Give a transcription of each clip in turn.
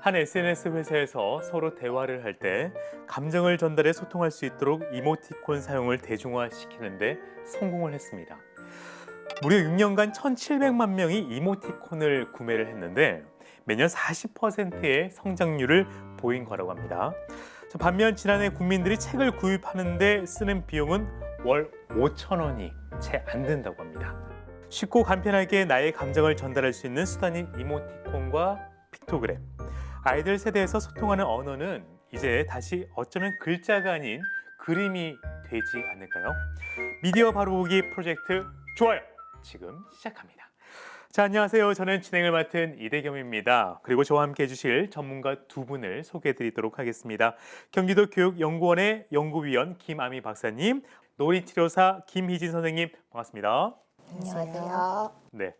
한 SNS 회사에서 서로 대화를 할 때 감정을 전달해 소통할 수 있도록 이모티콘 사용을 대중화시키는데 성공을 했습니다. 무려 6년간 1,700만 명이 이모티콘을 구매를 했는데 매년 40%의 성장률을 보인 거라고 합니다. 반면 지난해 국민들이 책을 구입하는데 쓰는 비용은 월 5천 원이 채 안 된다고 합니다. 쉽고 간편하게 나의 감정을 전달할 수 있는 수단인 이모티콘과 픽토그램. 아이들 세대에서 소통하는 언어는 이제 다시 어쩌면 글자가 아닌 그림이 되지 않을까요? 미디어 바로보기 프로젝트 좋아요! 지금 시작합니다. 자, 안녕하세요. 저는 진행을 맡은 이대겸입니다. 그리고 저와 함께 해주실 전문가 두 분을 소개해드리도록 하겠습니다. 경기도 교육연구원의 연구위원 김아미 박사님, 놀이치료사 김희진 선생님, 반갑습니다. 안녕하세요. 네,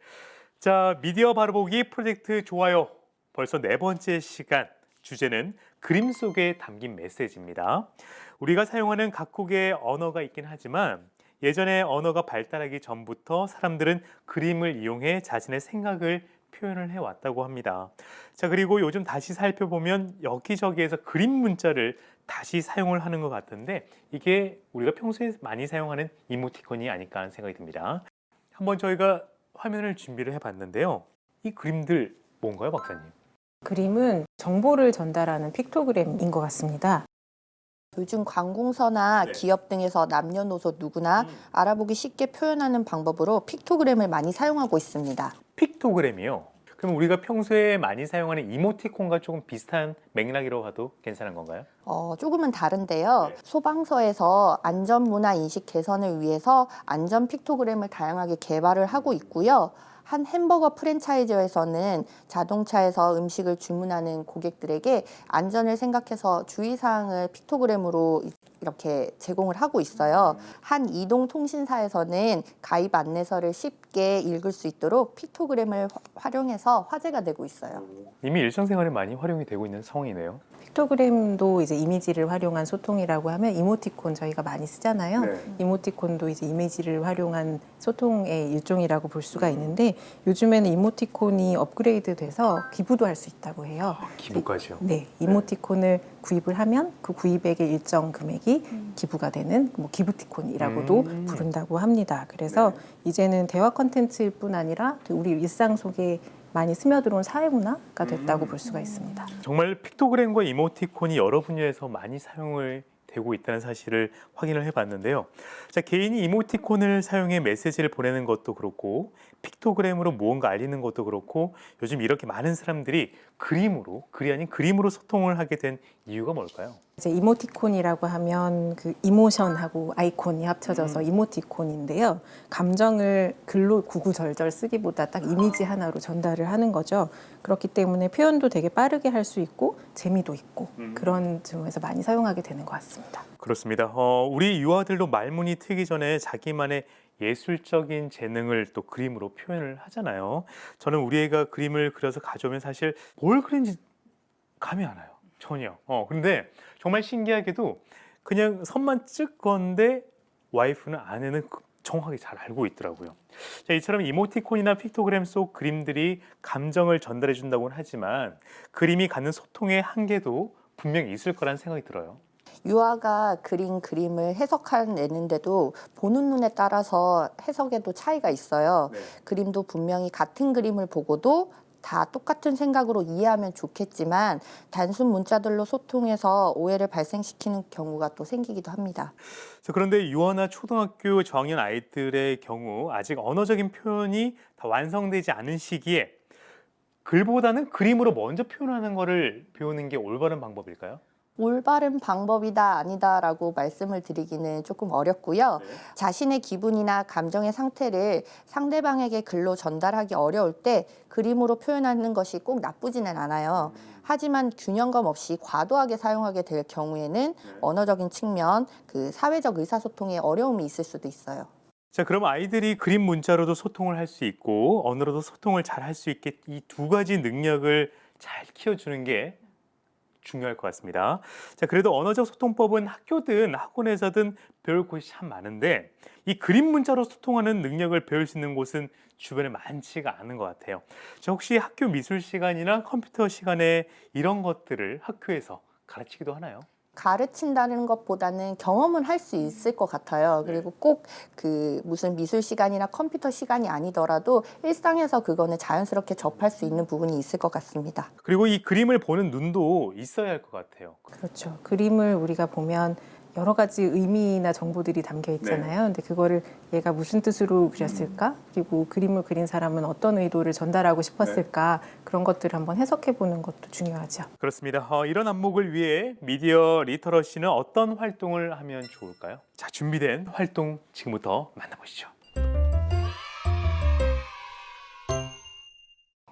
자, 미디어 바로보기 프로젝트 좋아요. 벌써 네 번째 시간, 주제는 그림 속에 담긴 메시지입니다. 우리가 사용하는 각국의 언어가 있긴 하지만 예전에 언어가 발달하기 전부터 사람들은 그림을 이용해 자신의 생각을 표현을 해왔다고 합니다. 자, 그리고 요즘 다시 살펴보면 여기저기에서 그림 문자를 다시 사용을 하는 것 같은데 이게 우리가 평소에 많이 사용하는 이모티콘이 아닐까 하는 생각이 듭니다. 한번 저희가 화면을 준비를 해봤는데요. 이 그림들 뭔가요, 박사님? 그림은 정보를 전달하는 픽토그램인 것 같습니다. 요즘 관공서나 네. 기업 등에서 남녀노소 누구나 알아보기 쉽게 표현하는 방법으로 픽토그램을 많이 사용하고 있습니다. 픽토그램이요? 그럼 우리가 평소에 많이 사용하는 이모티콘과 조금 비슷한 맥락이라고 봐도 괜찮은 건가요? 조금은 다른데요. 네. 소방서에서 안전문화 인식 개선을 위해서 안전 픽토그램을 다양하게 개발을 하고 있고요. 한 햄버거 프랜차이즈에서는 자동차에서 음식을 주문하는 고객들에게 안전을 생각해서 주의사항을 픽토그램으로 이렇게 제공을 하고 있어요. 한 이동통신사에서는 가입 안내서를 쉽게 읽을 수 있도록 픽토그램을 활용해서 화제가 되고 있어요. 이미 일상생활에 많이 활용이 되고 있는 상황이네요. 픽토그램도 이제 이미지를 활용한 소통이라고 하면 이모티콘 저희가 많이 쓰잖아요. 네. 이모티콘도 이제 이미지를 활용한 소통의 일종이라고 볼 수가 있는데 요즘에는 이모티콘이 업그레이드 돼서 기부도 할 수 있다고 해요. 기부까지요? 네, 이모티콘을 구입을 하면 그 구입액의 일정 금액이 기부가 되는 뭐 기부티콘이라고도 부른다고 합니다. 그래서 네. 이제는 대화 콘텐츠일 뿐 아니라 우리 일상 속에 많이 스며들어온 사회문화가 됐다고 볼 수가 있습니다. 정말 픽토그램과 이모티콘이 여러 분야에서 많이 사용을 되고 있다는 사실을 확인을 해봤는데요. 자, 개인이 이모티콘을 사용해 메시지를 보내는 것도 그렇고 픽토그램으로 무언가 알리는 것도 그렇고 요즘 이렇게 많은 사람들이 그림으로, 글이 아닌 그림으로 소통을 하게 된 이유가 뭘까요? 이제 이모티콘이라고 하면 그 이모션하고 아이콘이 합쳐져서 이모티콘인데요. 감정을 글로 구구절절 쓰기보다 딱 이미지 하나로 전달을 하는 거죠. 그렇기 때문에 표현도 되게 빠르게 할 수 있고 재미도 있고 그런 점에서 많이 사용하게 되는 것 같습니다. 그렇습니다. 우리 유아들도 말문이 트기 전에 자기만의 예술적인 재능을 또 그림으로 표현을 하잖아요. 저는 우리 애가 그림을 그려서 가져오면 사실 뭘 그린지 감이 안 와요. 전혀. 근데 정말 신기하게도 그냥 선만 찍건데 와이프는 아내는 정확하게 잘 알고 있더라고요. 자, 이처럼 이모티콘이나 픽토그램 속 그림들이 감정을 전달해 준다고는 하지만 그림이 갖는 소통의 한계도 분명히 있을 거란 생각이 들어요. 유아가 그린 그림을 해석해내는데도 보는 눈에 따라서 해석에도 차이가 있어요. 네. 그림도 분명히 같은 그림을 보고도 다 똑같은 생각으로 이해하면 좋겠지만 단순 문자들로 소통해서 오해를 발생시키는 경우가 또 생기기도 합니다. 자, 그런데 유아나 초등학교 저학년 아이들의 경우 아직 언어적인 표현이 다 완성되지 않은 시기에 글보다는 그림으로 먼저 표현하는 것을 배우는 게 올바른 방법일까요? 올바른 방법이다 아니다라고 말씀을 드리기는 조금 어렵고요. 네. 자신의 기분이나 감정의 상태를 상대방에게 글로 전달하기 어려울 때 그림으로 표현하는 것이 꼭 나쁘지는 않아요. 하지만 균형감 없이 과도하게 사용하게 될 경우에는 언어적인 측면, 그 사회적 의사소통에 어려움이 있을 수도 있어요. 자, 그럼 아이들이 그림 문자로도 소통을 할 수 있고 언어로도 소통을 잘 할 수 있게 이 두 가지 능력을 잘 키워주는 게 중요할 것 같습니다. 자, 그래도 언어적 소통법은 학교든 학원에서든 배울 곳이 참 많은데 이 그림 문자로 소통하는 능력을 배울 수 있는 곳은 주변에 많지가 않은 것 같아요. 자, 혹시 학교 미술 시간이나 컴퓨터 시간에 이런 것들을 학교에서 가르치기도 하나요? 가르친다는 것보다는 경험을 할 수 있을 것 같아요. 그리고 꼭 그 무슨 미술 시간이나 컴퓨터 시간이 아니더라도 일상에서 그거는 자연스럽게 접할 수 있는 부분이 있을 것 같습니다. 그리고 이 그림을 보는 눈도 있어야 할 것 같아요. 그렇죠. 그림을 우리가 보면 여러 가지 의미나 정보들이 담겨 있잖아요. 근데 그거를 얘가 무슨 뜻으로 그렸을까? 그리고 그림을 그린 사람은 어떤 의도를 전달하고 싶었을까? 그런 것들을 한번 해석해 보는 것도 중요하죠. 그렇습니다. 이런 안목을 위해 미디어 리터러시는 어떤 활동을 하면 좋을까요? 자, 준비된 활동 지금부터 만나보시죠.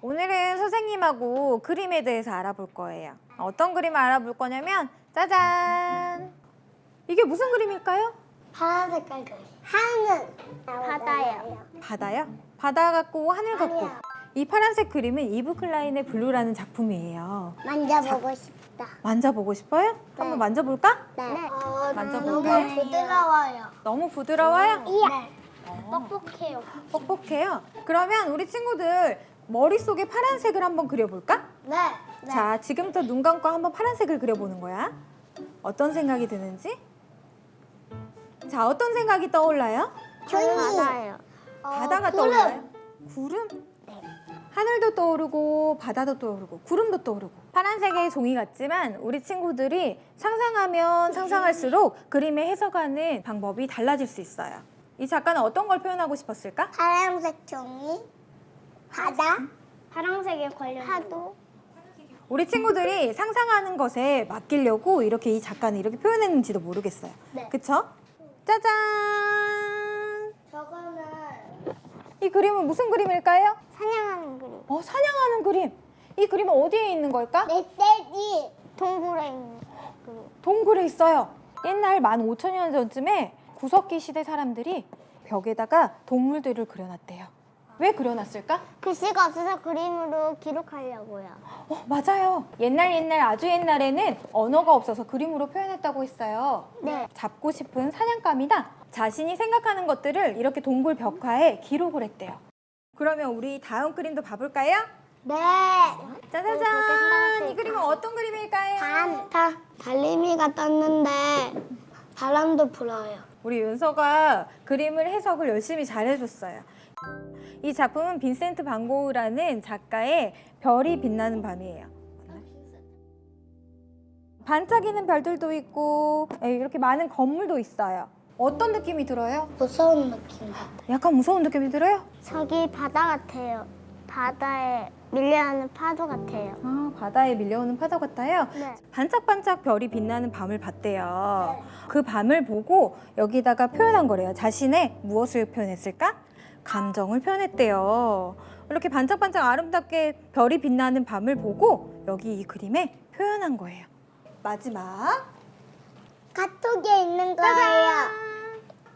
오늘은 선생님하고 그림에 대해서 알아볼 거예요. 어떤 그림을 알아볼 거냐면 짜잔! 이게 무슨 그림일까요? 파란 색깔 그림. 하늘은 바다예요. 바다요? 바다 같고 하늘 같고. 아니야. 이 파란색 그림은 이브 클라인의 블루라는 작품이에요. 만져보고 싶다. 만져보고 싶어요? 한번 만져볼까? 네. 만져볼까요? 너무 부드러워요. 너무 부드러워요? 이야. 뻑뻑해요. 뻑뻑해요. 그러면 우리 친구들 머릿속에 파란색을 한번 그려볼까? 네. 자, 지금부터 눈 감고 한번 파란색을 그려보는 거야. 어떤 생각이 드는지? 자, 어떤 생각이 떠올라요? 바다예요. 바다가 구름. 떠올라요? 구름? 하늘도 떠오르고 바다도 떠오르고 구름도 떠오르고 파란색의 종이 같지만 우리 친구들이 상상하면 상상할수록 그림의 해석하는 방법이 달라질 수 있어요. 이 작가는 어떤 걸 표현하고 싶었을까? 파란색 종이. 바다. 파란색에 관련. 파도. 우리 친구들이 상상하는 것에 맡기려고 이렇게 이 작가는 이렇게 표현했는지도 모르겠어요. 네. 그쵸? 짜잔! 저거는 이 그림은 무슨 그림일까요? 사냥하는 그림. 사냥하는 그림. 이 그림은 어디에 있는 걸까? 멧돼지 동굴에 있는 그림. 동굴에 있어요. 옛날 15,000년 전쯤에 구석기 시대 사람들이 벽에다가 동물들을 그려놨대요. 왜 그려놨을까? 글씨가 없어서 그림으로 기록하려고요. 맞아요. 옛날 아주 옛날에는 언어가 없어서 그림으로 표현했다고 했어요. 네. 잡고 싶은 사냥감이다. 자신이 생각하는 것들을 이렇게 동굴 벽화에 기록을 했대요. 그러면 우리 다음 그림도 봐볼까요? 네. 짜자잔! 이 그림은 어떤 그림일까요? 달림이가 떴는데 바람도 불어요. 우리 윤서가 그림을 해석을 열심히 잘해줬어요. 이 작품은 빈센트 반 고흐라는 작가의 별이 빛나는 밤이에요. 반짝이는 별들도 있고 이렇게 많은 건물도 있어요. 어떤 느낌이 들어요? 무서운 느낌. 약간 무서운 느낌이 들어요? 저기 바다 같아요. 바다에 밀려오는 파도 같아요. 바다에 밀려오는 파도 같아요? 네. 반짝반짝 별이 빛나는 밤을 봤대요. 그 밤을 보고 여기다가 표현한 거래요. 자신의 무엇을 표현했을까? 감정을 표현했대요. 이렇게 반짝반짝 아름답게 별이 빛나는 밤을 보고 여기 이 그림에 표현한 거예요. 마지막. 카톡에 있는 거예요.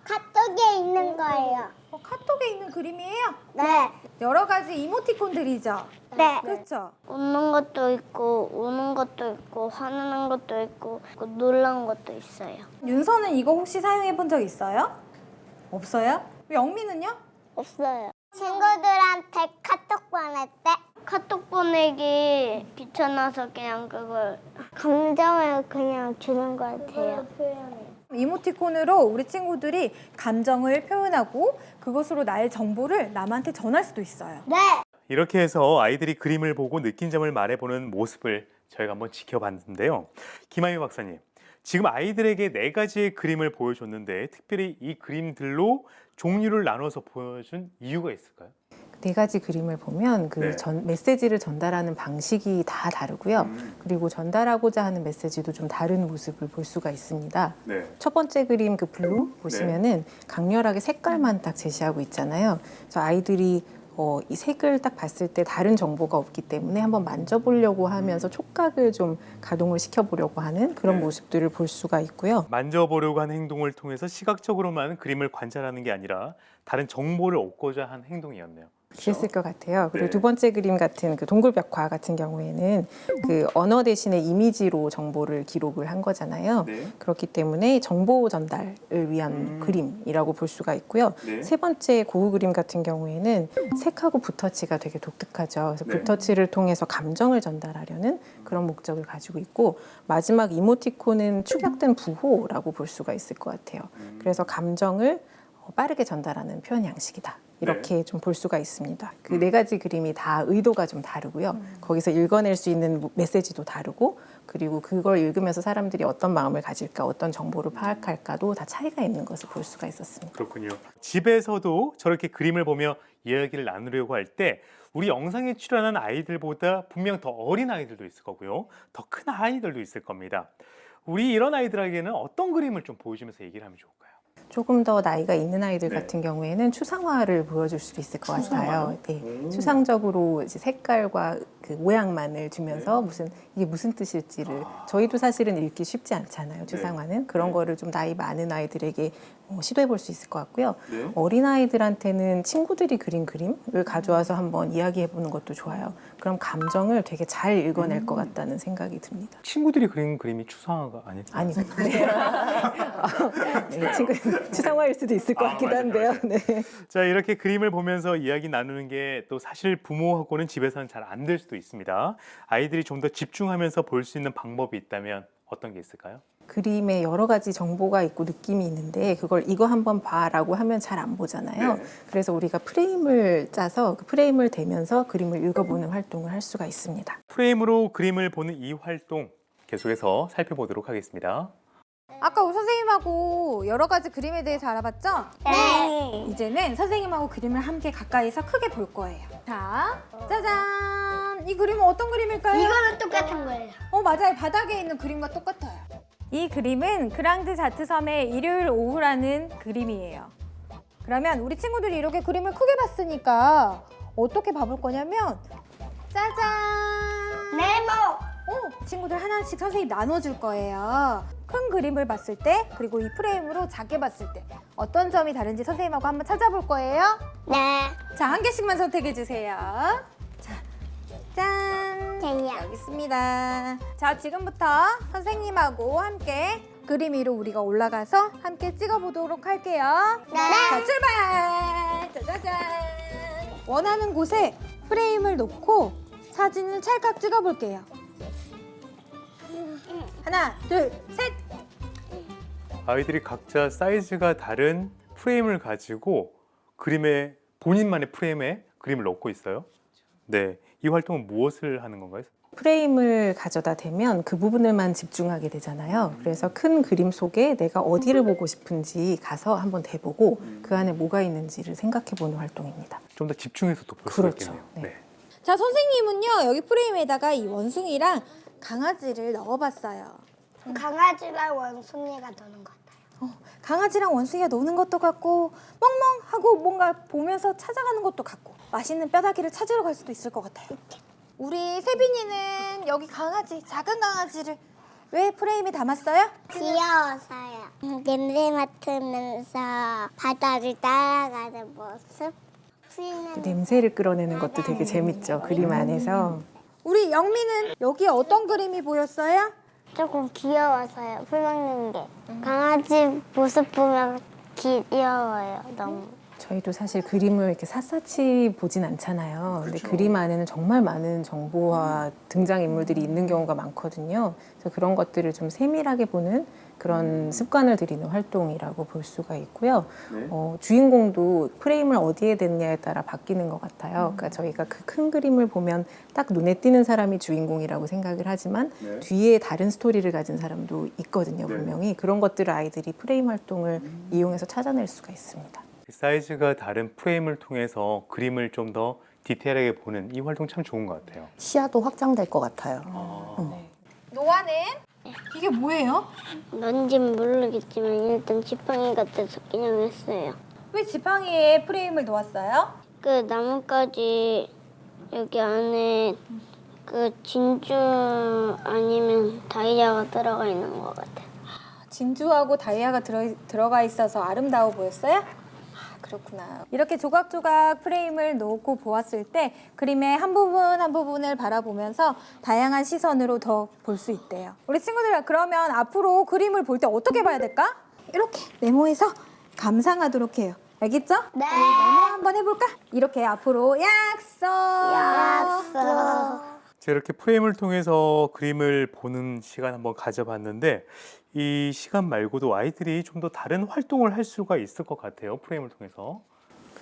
카톡에 있는 거예요. 카톡에 있는 그림이에요? 네. 여러 가지 이모티콘들이죠? 네. 그렇죠? 웃는 것도 있고 우는 것도 있고 화내는 것도 있고 놀란 것도 있어요. 윤서는 이거 혹시 사용해 본 적 있어요? 없어요? 영미는요? 없어요. 친구들한테 카톡 보냈대. 카톡 보내기 귀찮아서 그냥 그걸 감정을 그냥 주는 것 같아요. 이모티콘으로 우리 친구들이 감정을 표현하고 그것으로 나의 정보를 남한테 전할 수도 있어요. 네. 이렇게 해서 아이들이 그림을 보고 느낀 점을 말해보는 모습을 저희가 한번 지켜봤는데요. 김하유 박사님, 지금 아이들에게 4가지의 그림을 보여줬는데 특별히 이 그림들로 종류를 나눠서 보여준 이유가 있을까요? 4가지 그림을 보면 그 네. 메시지를 전달하는 방식이 다 다르고요. 그리고 전달하고자 하는 메시지도 좀 다른 모습을 볼 수가 있습니다. 네. 첫 번째 그림 그 블루 보시면은 강렬하게 색깔만 딱 제시하고 있잖아요. 그래서 아이들이 이 색을 딱 봤을 때 다른 정보가 없기 때문에 한번 만져보려고 하면서 촉각을 좀 가동을 시켜보려고 하는 그런 네. 모습들을 볼 수가 있고요. 만져보려고 하는 행동을 통해서 시각적으로만 그림을 관찰하는 게 아니라 다른 정보를 얻고자 한 행동이었네요. 그랬을 것 같아요. 그리고 네. 두 번째 그림 같은 그 동굴벽화 같은 경우에는 그 언어 대신에 이미지로 정보를 기록을 한 거잖아요. 네. 그렇기 때문에 정보 전달을 위한 그림이라고 볼 수가 있고요. 네. 세 번째 고흐 그림 같은 경우에는 색하고 붓터치가 되게 독특하죠. 그래서 네. 붓터치를 통해서 감정을 전달하려는 그런 목적을 가지고 있고, 마지막 이모티콘은 축약된 부호라고 볼 수가 있을 것 같아요. 그래서 감정을 빠르게 전달하는 표현 양식이다. 이렇게 좀 볼 수가 있습니다. 그 네 가지 그림이 다 의도가 좀 다르고요. 거기서 읽어낼 수 있는 메시지도 다르고, 그리고 그걸 읽으면서 사람들이 어떤 마음을 가질까, 어떤 정보를 파악할까도 다 차이가 있는 것을 볼 수가 있었습니다. 그렇군요. 집에서도 저렇게 그림을 보며 이야기를 나누려고 할 때 우리 영상에 출연한 아이들보다 분명 더 어린 아이들도 있을 거고요. 더 큰 아이들도 있을 겁니다. 우리 이런 아이들에게는 어떤 그림을 좀 보여주면서 얘기를 하면 좋을까요? 조금 더 나이가 있는 아이들 네. 같은 경우에는 추상화를 보여줄 수도 있을 것 같아요. 네. 오. 추상적으로 이제 색깔과 그 모양만을 주면서 이게 무슨 뜻일지를 저희도 사실은 읽기 쉽지 않잖아요. 추상화는 그런 네. 거를 좀 나이 많은 아이들에게 시도해 볼 수 있을 것 같고요. 네. 어린 아이들한테는 친구들이 그린 그림을 가져와서 한번 이야기해 보는 것도 좋아요. 그럼 감정을 되게 잘 읽어낼 것 같다는 생각이 듭니다. 친구들이 그린 그림이 추상화가 아닐까요? 아니, 네, 친구 추상화일 수도 있을 것 같기도 맞아요, 한데요. 맞아요. 네. 자, 이렇게 그림을 보면서 이야기 나누는 게 또 사실 부모하고는 집에서는 잘 안 될 수도 있습니다. 아이들이 좀 더 집중하면서 볼 수 있는 방법이 있다면 어떤 게 있을까요? 그림에 여러 가지 정보가 있고 느낌이 있는데 그걸 이거 한번 봐라고 하면 잘 안 보잖아요. 네. 그래서 우리가 프레임을 짜서 그 프레임을 대면서 그림을 읽어보는 활동을 할 수가 있습니다. 프레임으로 그림을 보는 이 활동 계속해서 살펴보도록 하겠습니다. 아까 우리 선생님하고 여러 가지 그림에 대해서 알아봤죠? 네. 이제는 선생님하고 그림을 함께 가까이서 크게 볼 거예요. 자, 짜잔! 이 그림은 어떤 그림일까요? 이거는 똑같은 거예요. 맞아요. 바닥에 있는 그림과 똑같아요. 이 그림은 그랑드 자트 섬의 일요일 오후라는 그림이에요. 그러면 우리 친구들이 이렇게 그림을 크게 봤으니까 어떻게 봐볼 거냐면 짜잔! 네모. 친구들 하나씩 선생님이 나눠줄 거예요. 큰 그림을 봤을 때, 그리고 이 프레임으로 작게 봤을 때 어떤 점이 다른지 선생님하고 한번 찾아볼 거예요. 네. 자, 한 개씩만 선택해 주세요. 자, 짠! 저요. 여기 있습니다. 자, 지금부터 선생님하고 함께 그림 위로 우리가 올라가서 함께 찍어보도록 할게요. 네. 자, 출발! 짜자잔! 원하는 곳에 프레임을 놓고 사진을 찰칵 찍어볼게요. 하나, 둘, 셋! 아이들이 각자 사이즈가 다른 프레임을 가지고 그림에 본인만의 프레임에 그림을 넣고 있어요. 네, 이 활동은 무엇을 하는 건가요? 프레임을 가져다 대면 그 부분을만 집중하게 되잖아요. 그래서 큰 그림 속에 내가 어디를 보고 싶은지 가서 한번 대보고 그 안에 뭐가 있는지를 생각해보는 활동입니다. 좀 더 집중해서 또 볼 수가 그렇죠. 있겠네요. 네. 네. 자, 선생님은요, 여기 프레임에다가 이 원숭이랑 강아지를 넣어봤어요. 강아지랑 원숭이가 노는 것 같아요. 강아지랑 원숭이가 노는 것도 같고 멍멍하고 뭔가 보면서 찾아가는 것도 같고 맛있는 뼈다귀를 찾으러 갈 수도 있을 것 같아요. 우리 세빈이는 여기 강아지, 작은 강아지를 왜 프레임에 담았어요? 귀여워서요. 냄새 맡으면서 바다를 따라가는 모습. 냄새를 끌어내는 것도 되게 재밌죠. 그림 안에서. 우리 영미는 여기 어떤 그림이 보였어요? 조금 귀여워서요. 풀 먹는 게. 강아지 모습 보면 귀여워요. 너무. 저희도 사실 그림을 이렇게 샅샅이 보진 않잖아요. 근데 그림 안에는 정말 많은 정보와 등장인물들이 있는 경우가 많거든요. 그래서 그런 것들을 좀 세밀하게 보는 그런 습관을 들이는 활동이라고 볼 수가 있고요. 주인공도 프레임을 어디에 댔냐에 따라 바뀌는 것 같아요. 그러니까 저희가 그 큰 그림을 보면 딱 눈에 띄는 사람이 주인공이라고 생각을 하지만 뒤에 다른 스토리를 가진 사람도 있거든요, 분명히. 그런 것들을 아이들이 프레임 활동을 이용해서 찾아낼 수가 있습니다. 사이즈가 다른 프레임을 통해서 그림을 좀 더 디테일하게 보는 이 활동 참 좋은 것 같아요. 시야도 확장될 것 같아요. 노아는 이게 뭐예요? 뭔진 모르겠지만 일단 지팡이 같아서 그냥 했어요. 왜 지팡이에 프레임을 놓았어요? 그 나뭇가지 여기 안에 그 진주 아니면 다이아가 들어가 있는 것 같아요. 진주하고 다이아가 들어가 있어서 아름다워 보였어요? 그렇구나. 이렇게 조각조각 프레임을 놓고 보았을 때 그림의 한 부분 한 부분을 바라보면서 다양한 시선으로 더 볼 수 있대요. 우리 친구들 그러면 앞으로 그림을 볼 때 어떻게 봐야 될까? 이렇게 메모해서 감상하도록 해요. 알겠죠? 네. 우리 메모 한번 해볼까? 이렇게 앞으로 약속. 약속. 제가 이렇게 프레임을 통해서 그림을 보는 시간 한번 가져봤는데 이 시간 말고도 아이들이 좀 더 다른 활동을 할 수가 있을 것 같아요. 프레임을 통해서.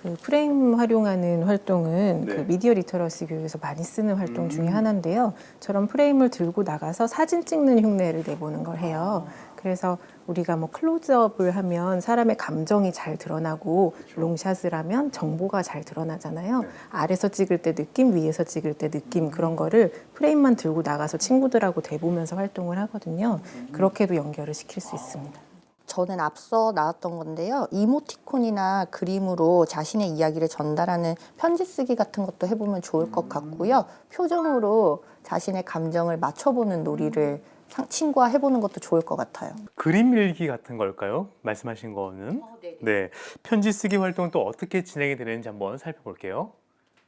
그 프레임 활용하는 활동은 네. 그 미디어 리터러시 교육에서 많이 쓰는 활동 중에 하나인데요. 저런 프레임을 들고 나가서 사진 찍는 흉내를 내보는 걸 해요. 그래서 우리가 뭐 클로즈업을 하면 사람의 감정이 잘 드러나고 롱샷을 하면 정보가 잘 드러나잖아요. 네. 아래서 찍을 때 느낌, 위에서 찍을 때 느낌 그런 거를 프레임만 들고 나가서 친구들하고 대보면서 활동을 하거든요. 그렇게도 연결을 시킬 수 있습니다. 저는 앞서 나왔던 건데요. 이모티콘이나 그림으로 자신의 이야기를 전달하는 편지 쓰기 같은 것도 해보면 좋을 것 같고요. 표정으로 자신의 감정을 맞춰보는 놀이를 친구와 해보는 것도 좋을 것 같아요. 그림 일기 같은 걸까요? 말씀하신 거는. 네. 편지 쓰기 활동은 또 어떻게 진행이 되는지 한번 살펴볼게요.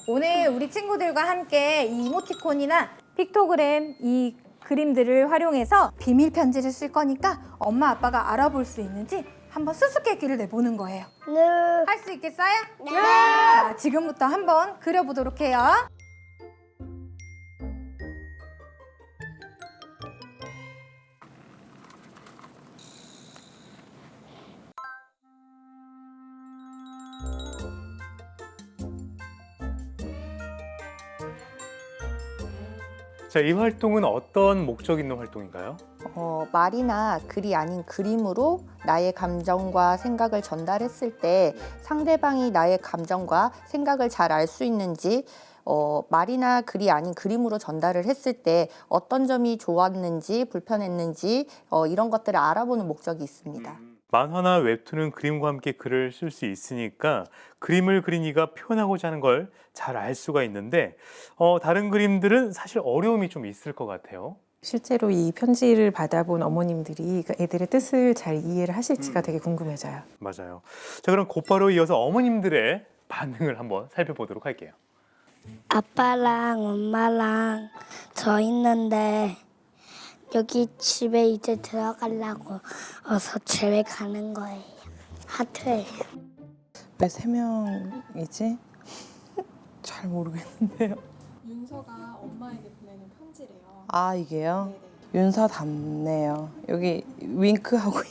오늘 우리 친구들과 함께 이 이모티콘이나 픽토그램 이 그림들을 활용해서 비밀 편지를 쓸 거니까 엄마 아빠가 알아볼 수 있는지 한번 수수께끼를 내보는 거예요. 네. 할 수 있겠어요? 네. 자, 지금부터 한번 그려보도록 해요. 자, 이 활동은 어떤 목적 있는 활동인가요? 말이나 글이 아닌 그림으로 나의 감정과 생각을 전달했을 때 상대방이 나의 감정과 생각을 잘 알 수 있는지 말이나 글이 아닌 그림으로 전달을 했을 때 어떤 점이 좋았는지 불편했는지 이런 것들을 알아보는 목적이 있습니다. 만화나 웹툰은 그림과 함께 글을 쓸 수 있으니까 그림을 그린 이가 표현하고자 하는 걸 잘 알 수가 있는데 다른 그림들은 사실 어려움이 좀 있을 것 같아요. 실제로 이 편지를 받아본 어머님들이 그 애들의 뜻을 잘 이해를 하실지가 되게 궁금해져요. 맞아요. 자, 그럼 곧바로 이어서 어머님들의 반응을 한번 살펴보도록 할게요. 아빠랑 엄마랑 저 있는데 여기 집에 이제 들어가려고 어서 집에 가는 거예요. 하트예요. 왜 3명이지? 잘 모르겠는데요. 윤서가 엄마에게 보내는 편지래요. 아, 이게요? 윤서 닮네요. 여기 윙크하고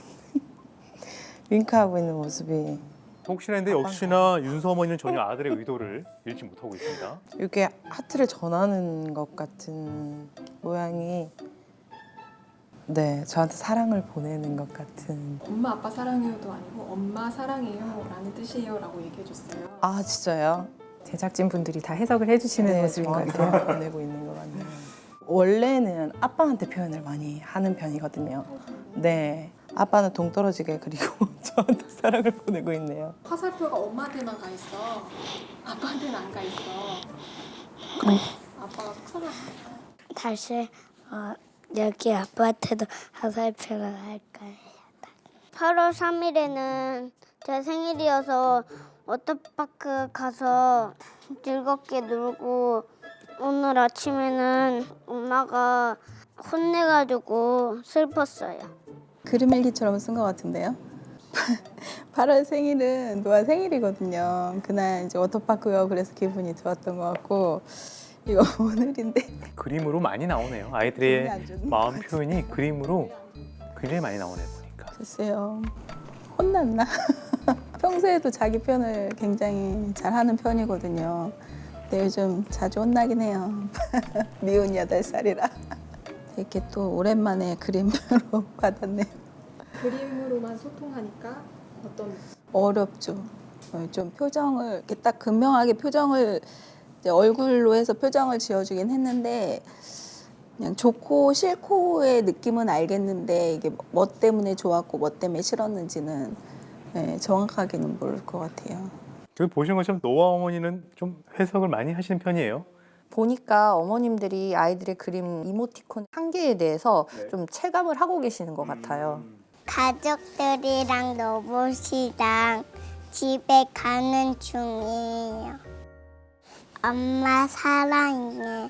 있는 모습이. 혹시나 했는데 역시나 윤서 어머니는 전혀 아들의 의도를 읽지 못하고 있습니다. 이렇게 하트를 전하는 것 같은 모양이 네, 저한테 사랑을 보내는 것 같은. 엄마 아빠 사랑해요도 아니고 엄마 사랑해요 라는 뜻이에요 라고 얘기해 줬어요. 아, 진짜요? 제작진 분들이 다 해석을 해주시는 네, 모습인 것 저한테 같아요. 보내고 있는 것 같네요. 원래는 아빠한테 표현을 많이 하는 편이거든요. 네, 아빠는 동떨어지게 그리고 저한테 사랑을 보내고 있네요. 화살표가 엄마한테만 가 있어. 아빠한테는 안 가 있어. 아빠가 속상하시니까. 다시 여기 아빠한테도 화살표를 할 거예요. 8월 3일에는 제 생일이어서 워터파크 가서 즐겁게 놀고 오늘 아침에는 엄마가 혼내가지고 슬펐어요. 그림 일기처럼 쓴 것 같은데요. 8월 생일은 노아 생일이거든요. 그날 이제 워터파크요. 그래서 기분이 좋았던 것 같고 이거 오늘인데 그림으로 많이 나오네요. 기분이 아이들의 안 좋은 마음 것 같아요. 표현이 그림으로 굉장히 많이 나오네 보니까. 글쎄요. 혼났나? 평소에도 자기 표현을 굉장히 잘하는 편이거든요. 근데 요즘 자주 혼나긴 해요. 미운 8살이라. 이렇게 또 오랜만에 그림으로 받았네요. 그림으로만 소통하니까 어떤 어렵죠. 좀 표정을 이렇게 딱 극명하게 표정을 이제 얼굴로 해서 표정을 지어주긴 했는데 그냥 좋고 싫고의 느낌은 알겠는데 이게 뭐 때문에 좋았고 뭐 때문에 싫었는지는 정확하게는 모를 것 같아요. 지금 보시는 것처럼 노아 어머니는 좀 해석을 많이 하시는 편이에요. 보니까 어머님들이 아이들의 그림 이모티콘 한계에 대해서 좀 체감을 하고 계시는 것 같아요. 가족들이랑 로봇이랑 집에 가는 중이에요. 엄마 사랑해.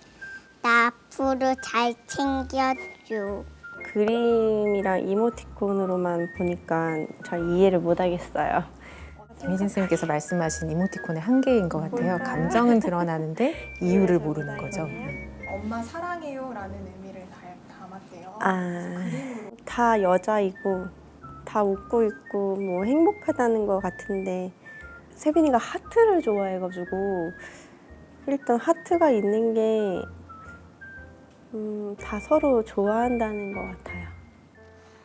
나 앞으로 잘 챙겨줘. 그림이랑 이모티콘으로만 보니까 잘 이해를 못 하겠어요. 김희진 선생님께서 말씀하신 이모티콘의 한계인 것 같아요. 감정은 드러나는데 이유를 모르는 거죠. 엄마 사랑해요라는 의미를 담았대요. 다 여자이고 다 웃고 있고 뭐 행복하다는 것 같은데 세빈이가 하트를 좋아해가지고 일단 하트가 있는 게 다 서로 좋아한다는 것 같아요.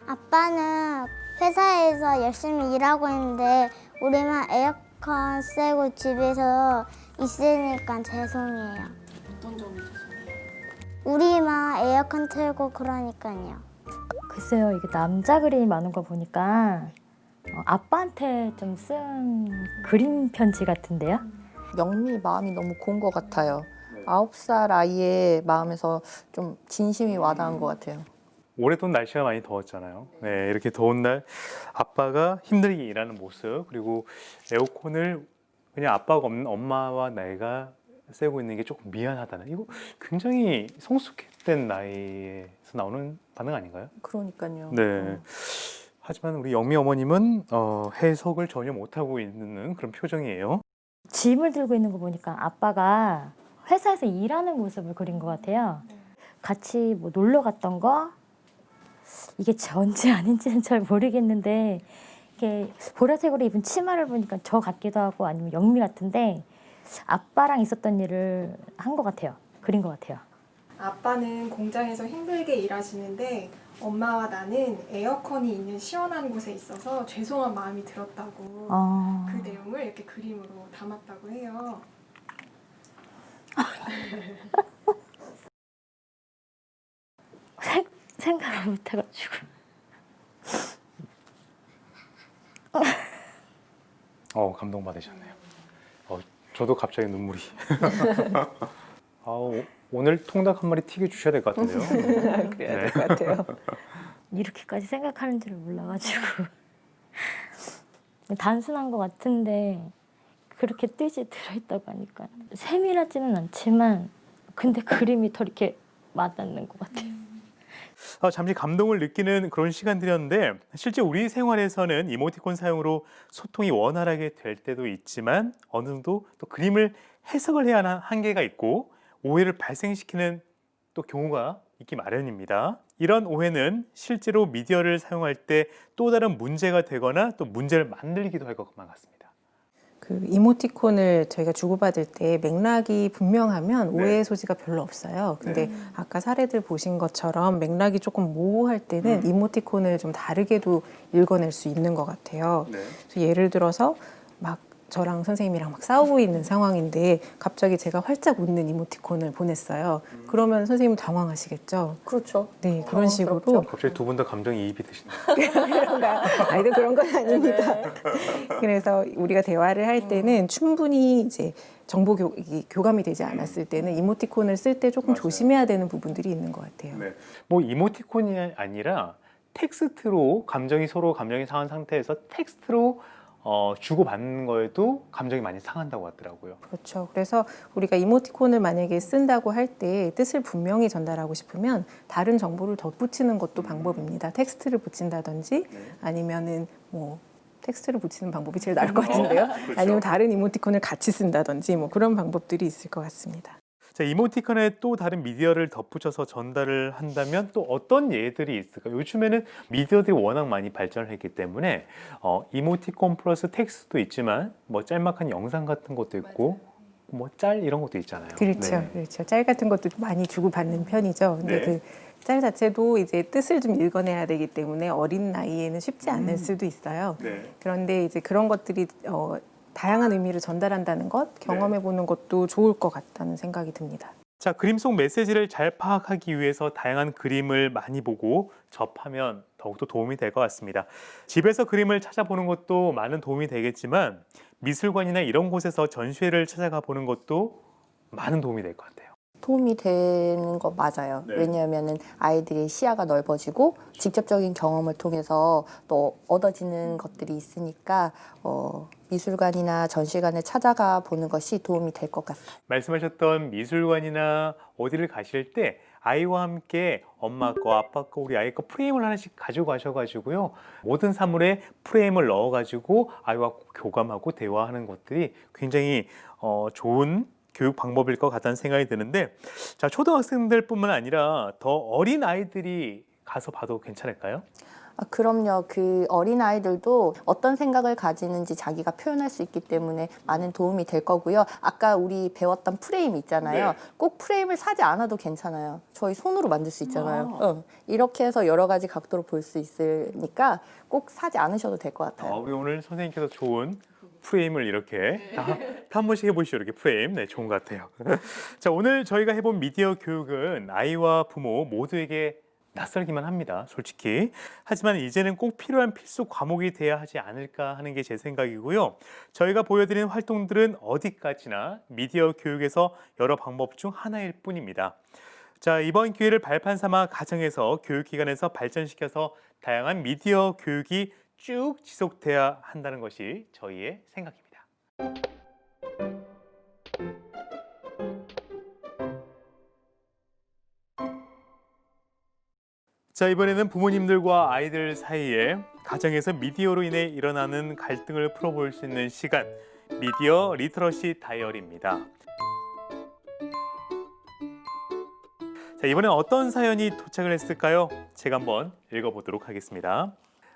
아빠는 회사에서 열심히 일하고 있는데 우리만 에어컨 쐬고 집에서 있으니까 죄송해요. 어떤 점이 죄송해요? 우리만 에어컨 틀고 그러니까요. 글쎄요, 이게 남자 그림이 많은 거 보니까 아빠한테 좀 쓴 그림 편지 같은데요? 영미 마음이 너무 고운 것 같아요. 9살 아이의 마음에서 좀 진심이 와닿은 것 같아요. 올해도 날씨가 많이 더웠잖아요. 네, 이렇게 더운 날 아빠가 힘들게 일하는 모습, 그리고 에어컨을 그냥 아빠가 없는 엄마와 내가 쐬고 있는 게 조금 미안하다는, 이거 굉장히 성숙된 나이에서 나오는 반응 아닌가요? 그러니까요. 네. 하지만 우리 영미 어머님은 해석을 전혀 못하고 있는 그런 표정이에요. 짐을 들고 있는 거 보니까 아빠가 회사에서 일하는 모습을 그린 것 같아요. 같이 뭐 놀러 갔던 거? 이게 전지 아닌지는 잘 모르겠는데 이게 보라색으로 입은 치마를 보니까 저 같기도 하고 아니면 영미 같은데 아빠랑 있었던 일을 한 것 같아요. 그린 것 같아요. 아빠는 공장에서 힘들게 일하시는데 엄마와 나는 에어컨이 있는 시원한 곳에 있어서 죄송한 마음이 들었다고 그 내용을 이렇게 그림으로 담았다고 해요. 생각을 못 해가지고. 감동받으셨네요. 저도 갑자기 눈물이. 오늘 통닭 한 마리 튀겨 주셔야 될 것 같은데요. 그래야 될 것 같아요. 이렇게까지 생각하는 줄 몰라가지고 단순한 것 같은데 그렇게 뜻이 들어있다고 하니까 세밀하지는 않지만 근데 그림이 더 이렇게 와닿는 것 같아요. 잠시 감동을 느끼는 그런 시간들이었는데 실제 우리 생활에서는 이모티콘 사용으로 소통이 원활하게 될 때도 있지만 어느 정도 또 그림을 해석을 해야 하는 한계가 있고 오해를 발생시키는 또 경우가 있기 마련입니다. 이런 오해는 실제로 미디어를 사용할 때 또 다른 문제가 되거나 또 문제를 만들기도 할 것만 같습니다. 그 이모티콘을 저희가 주고받을 때 맥락이 분명하면 오해의 소지가 별로 없어요. 근데 아까 사례들 보신 것처럼 맥락이 조금 모호할 때는 이모티콘을 좀 다르게도 읽어낼 수 있는 것 같아요. 그래서 예를 들어서 막 저랑 선생님이랑 막 싸우고 있는 상황인데 갑자기 제가 활짝 웃는 이모티콘을 보냈어요. 그러면 선생님은 당황하시겠죠? 그렇죠. 네, 그런 식으로. 갑자기 두 분 다 감정이입이 되시네요. 그런가? 아이들 그런 건 아닙니다. 그래서 우리가 대화를 할 때는 충분히 이제 정보 교감이 되지 않았을 때는 이모티콘을 쓸 때 조금 조심해야 되는 부분들이 있는 것 같아요. 뭐 이모티콘이 아니라 텍스트로 서로 감정이 상한 상태에서 텍스트로 주고받는 거에도 감정이 많이 상한다고 하더라고요. 그렇죠. 그래서 우리가 이모티콘을 만약에 쓴다고 할 때 뜻을 분명히 전달하고 싶으면 다른 정보를 덧붙이는 것도 방법입니다. 텍스트를 붙인다든지 아니면은 뭐 텍스트를 붙이는 방법이 제일 나을 것 같은데요. 그렇죠. 아니면 다른 이모티콘을 같이 쓴다든지 뭐 그런 방법들이 있을 것 같습니다. 자, 이모티콘에 또 다른 미디어를 덧붙여서 전달을 한다면 또 어떤 예들이 있을까요? 요즘에는 미디어들이 워낙 많이 발전을 했기 때문에 이모티콘 플러스 텍스트도 있지만 뭐 짤막한 영상 같은 것도 있고 뭐 짤 이런 것도 있잖아요. 그렇죠. 그렇죠. 짤 같은 것도 많이 주고받는 편이죠. 근데 그 짤 자체도 이제 뜻을 좀 읽어내야 되기 때문에 어린 나이에는 쉽지 않을 수도 있어요. 그런데 이제 그런 것들이 다양한 의미를 전달한다는 것, 경험해보는 것도 좋을 것 같다는 생각이 듭니다. 자, 그림 속 메시지를 잘 파악하기 위해서 다양한 그림을 많이 보고 접하면 더욱더 도움이 될 것 같습니다. 집에서 그림을 찾아보는 것도 많은 도움이 되겠지만 미술관이나 이런 곳에서 전시회를 찾아가 보는 것도 많은 도움이 될 것 같아요. 도움이 되는 거 맞아요. 네. 왜냐하면은 아이들의 시야가 넓어지고 직접적인 경험을 통해서 또 얻어지는 것들이 있으니까 미술관이나 전시관을 찾아가 보는 것이 도움이 될 것 같아요. 말씀하셨던 미술관이나 어디를 가실 때 아이와 함께 엄마 거, 아빠 거, 우리 아이 거 프레임을 하나씩 가져가셔가지고요. 모든 사물에 프레임을 넣어가지고 아이와 교감하고 대화하는 것들이 굉장히 좋은 교육 방법일 것 같다는 생각이 드는데, 자, 초등학생들뿐만 아니라 더 어린 아이들이 가서 봐도 괜찮을까요? 그럼요. 그 어린 아이들도 어떤 생각을 가지는지 자기가 표현할 수 있기 때문에 많은 도움이 될 거고요. 아까 우리 배웠던 프레임 있잖아요. 네. 꼭 프레임을 사지 않아도 괜찮아요. 저희 손으로 만들 수 있잖아요. 이렇게 해서 여러 가지 각도로 볼 수 있으니까 꼭 사지 않으셔도 될 것 같아요. 우리 오늘 선생님께서 좋은 프레임을 이렇게 다 한 번씩 해보시죠. 이렇게 프레임. 네, 좋은 것 같아요. 자, 오늘 저희가 해본 미디어 교육은 아이와 부모 모두에게 낯설기만 합니다. 솔직히. 하지만 이제는 꼭 필요한 필수 과목이 돼야 하지 않을까 하는 게 제 생각이고요. 저희가 보여드린 활동들은 어디까지나 미디어 교육에서 여러 방법 중 하나일 뿐입니다. 자, 이번 기회를 발판 삼아 가정에서 교육기관에서 발전시켜서 다양한 미디어 교육이 쭉 지속돼야 한다는 것이 저희의 생각입니다. 자, 이번에는 부모님들과 아이들 사이에 가정에서 미디어로 인해 일어나는 갈등을 풀어볼 수 있는 시간, 미디어 리터러시 다이어리입니다. 자, 이번엔 어떤 사연이 도착을 했을까요? 제가 한번 읽어보도록 하겠습니다.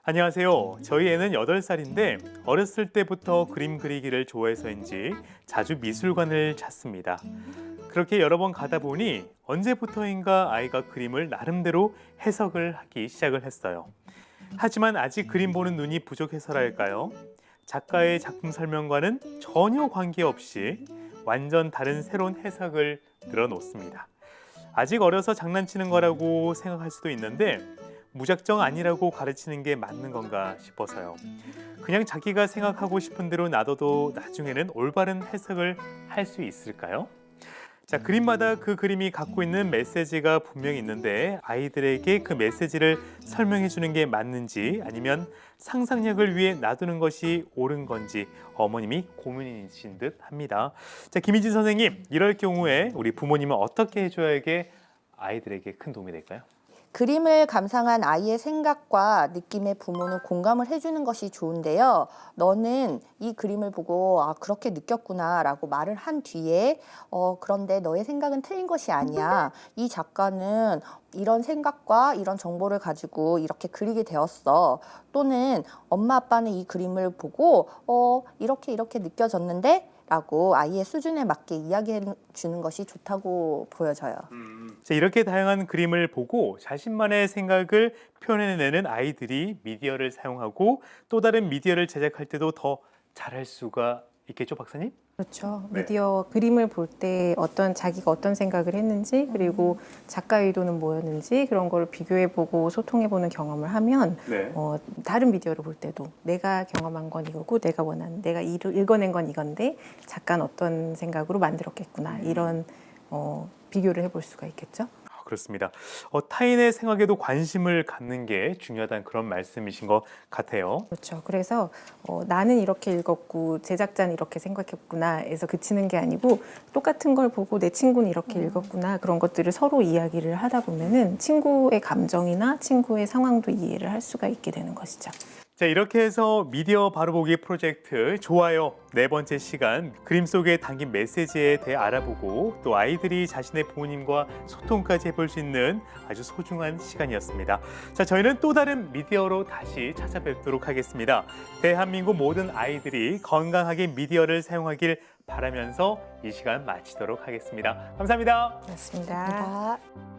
안녕하세요. 저희 애는 8살인데 어렸을 때부터 그림 그리기를 좋아해서인지 자주 미술관을 찾습니다. 그렇게 여러 번 가다 보니 언제부터인가 아이가 그림을 나름대로 해석을 하기 시작을 했어요. 하지만 아직 그림 보는 눈이 부족해서랄까요? 작가의 작품 설명과는 전혀 관계없이 완전 다른 새로운 해석을 늘어놓습니다. 아직 어려서 장난치는 거라고 생각할 수도 있는데 무작정 아니라고 가르치는 게 맞는 건가 싶어서요. 그냥 자기가 생각하고 싶은 대로 놔둬도 나중에는 올바른 해석을 할 수 있을까요? 자, 그림마다 그 그림이 갖고 있는 메시지가 분명히 있는데 아이들에게 그 메시지를 설명해 주는 게 맞는지 아니면 상상력을 위해 놔두는 것이 옳은 건지 어머님이 고민이신 듯 합니다. 자, 김희진 선생님, 이럴 경우에 우리 부모님은 어떻게 해줘야 이게 아이들에게 큰 도움이 될까요? 그림을 감상한 아이의 생각과 느낌에 부모는 공감을 해주는 것이 좋은데요. 너는 이 그림을 보고 그렇게 느꼈구나 라고 말을 한 뒤에 그런데 너의 생각은 틀린 것이 아니야. 이 작가는 이런 생각과 이런 정보를 가지고 이렇게 그리게 되었어. 또는 엄마 아빠는 이 그림을 보고 이렇게 느껴졌는데 라고 아이의 수준에 맞게 이야기해 주는 것이 좋다고 보여져요. 자, 이렇게 다양한 그림을 보고 자신만의 생각을 표현해내는 아이들이 미디어를 사용하고 또 다른 미디어를 제작할 때도 더 잘할 수가 있겠죠, 박사님? 그렇죠. 네. 미디어 그림을 볼 때 자기가 어떤 생각을 했는지 그리고 작가 의도는 뭐였는지 그런 걸 비교해보고 소통해보는 경험을 하면 네. 다른 미디어를 볼 때도 내가 경험한 건 이거고 내가 원하는 내가 읽어낸 건 이건데 작가는 어떤 생각으로 만들었겠구나 이런 비교를 해볼 수가 있겠죠. 그렇습니다. 타인의 생각에도 관심을 갖는 게 중요하다는 그런 말씀이신 것 같아요. 그렇죠. 그래서 나는 이렇게 읽었고 제작자는 이렇게 생각했구나 해서 그치는 게 아니고 똑같은 걸 보고 내 친구는 이렇게 읽었구나 그런 것들을 서로 이야기를 하다 보면은 친구의 감정이나 친구의 상황도 이해를 할 수가 있게 되는 것이죠. 자, 이렇게 해서 미디어 바로보기 프로젝트 좋아요 4번째 시간 그림 속에 담긴 메시지에 대해 알아보고 또 아이들이 자신의 부모님과 소통까지 해볼 수 있는 아주 소중한 시간이었습니다. 자, 저희는 또 다른 미디어로 다시 찾아뵙도록 하겠습니다. 대한민국 모든 아이들이 건강하게 미디어를 사용하길 바라면서 이 시간 마치도록 하겠습니다. 감사합니다. 맞습니다. 감사합니다.